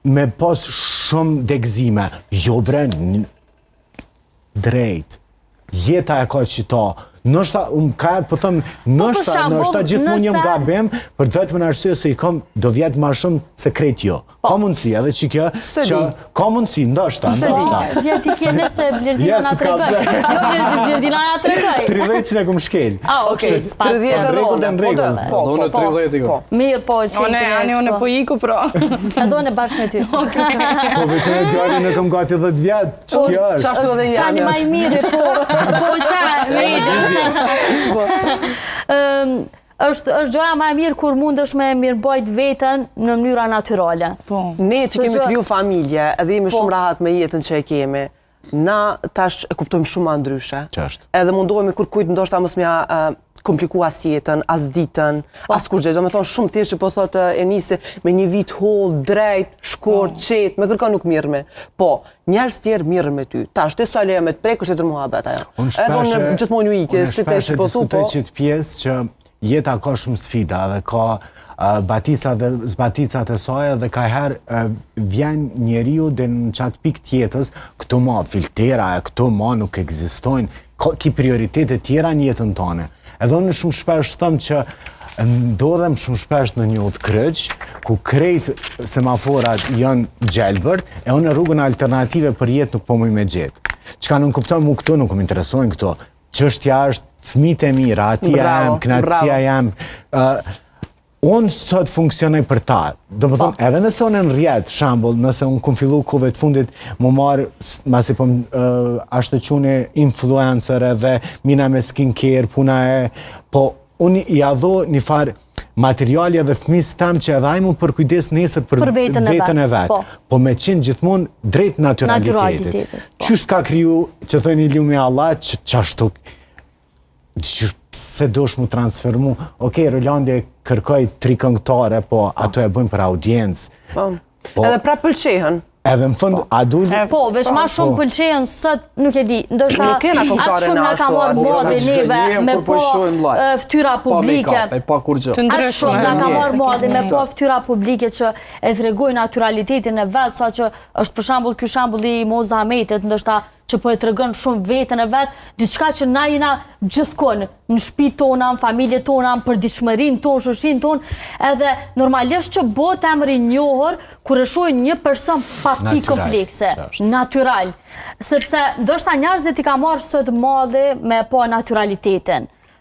me pas shumë degzime. Jo bre, drejt. Jeta e ka qita. Nështë po thëmë, nështë gjithmonë jëmë gabim, për të vetëm në arsye se i kam do vjetë ma shumë se krejt jo. Ka mundësi, edhe që kjo, që ka mundësi, ndoshta. Vjetë i kje nëse Blerdiana na të regoj. Jo, Blerdiana na të regoj. 30 që në këmë shkel. Okej, s'pas. 30 në regull. Do në 30 i ko. Mirë, po, që i kërë. One po iku, pro. E do në bashkë me ty. Po, veç në djali në këmë gati 10 vjetë, që kjo është? Qashtu dhe jam. Sani maj mirë, po qa, është gjoja ma e mirë kur mund është me mirëbajt vetën në mënyra naturale. Ne që kemi kriju familje, edhe jemi shumë rahat me jetën që e kemi, na tash e kuptojmë shumë ma ndryshe. Edhe mundohemi kur kujtë ndoshta mos mja kompliku as jetën, as ditën, as kur gjë. Do me thonë shumë thjesht që po thotë Enisi me një vit holl, drejt, shkort, qetë, me kërka nuk mirëme. Po, njerës tjerë mirë me ty. Tash, të sa leja me të prekë, është e të muhabet ajo. Edhe unë gjithmonë ju ike, si të shpo thu, po. Unë shpeshe diskutoj që të pjesë që jeta ka shumë sfida dhe ka baticat dhe zbaticat e saj dhe ka herë vjen njeriu dhe në qatë pik tjetës, këto ma filtera e këto ma nuk ekzistojnë, ki prioritetet tjera një jetën tone. Edhe unë shumë shpesh thëmë që ndodhem shumë shpesh në një udhë kryq, ku krejt semaforat janë gjelbërt, e unë rrugën alternative për jetë nuk po muj me gjetë. Qka nuk kuptojnë mu këto, nuk më interesojnë këto. Qështja është fëmijët e mira, atia jem, knatësia jem. Unë sot funksionoj për ta. Do më thonë, edhe nëse unë në rjetë, shambull, nëse unë kom fillu kove të fundit, më marë, masi po ashtë të qune influencer edhe mina me skincare, puna e, po unë i adho një farë materiali edhe fëmis tam që edhe ajmu për kujdes nesër për vetën e vetë. Po me qenë gjithmonë drejt naturalitetit. Qështë ka kriju që thënë i lumi Allah, qashtu, se dosh mu transfermu. Okej, Rolandi kërkoj 3 këngëtare, po ato e bëjmë për audiencë. Edhe pra pëlqehen. Edhe në fund, a dulli... Po, veç ma shumë pëlqehen sët, nuk e di, ndështë atë shumë nga ka marrë modë neve me po ftyra publike. Atë shumë nga ka marrë modë me po ftyra publike që e zregoj naturalitetin e vetë, sa që është për shambull kjo shambull i Moza Ametit, ndështë që po e të rëgën shumë vetën e vetë, diçka që na jena gjithkon, në shpi tona, në familje tona, në përdishmërin tonë, shushin tonë, edhe normalisht që botë emri njohër, kur e shojnë një person pa pi komplekse, natural. Sepse, ndoshta njerëzit i ka marrë sot madhe me po naturalitetin.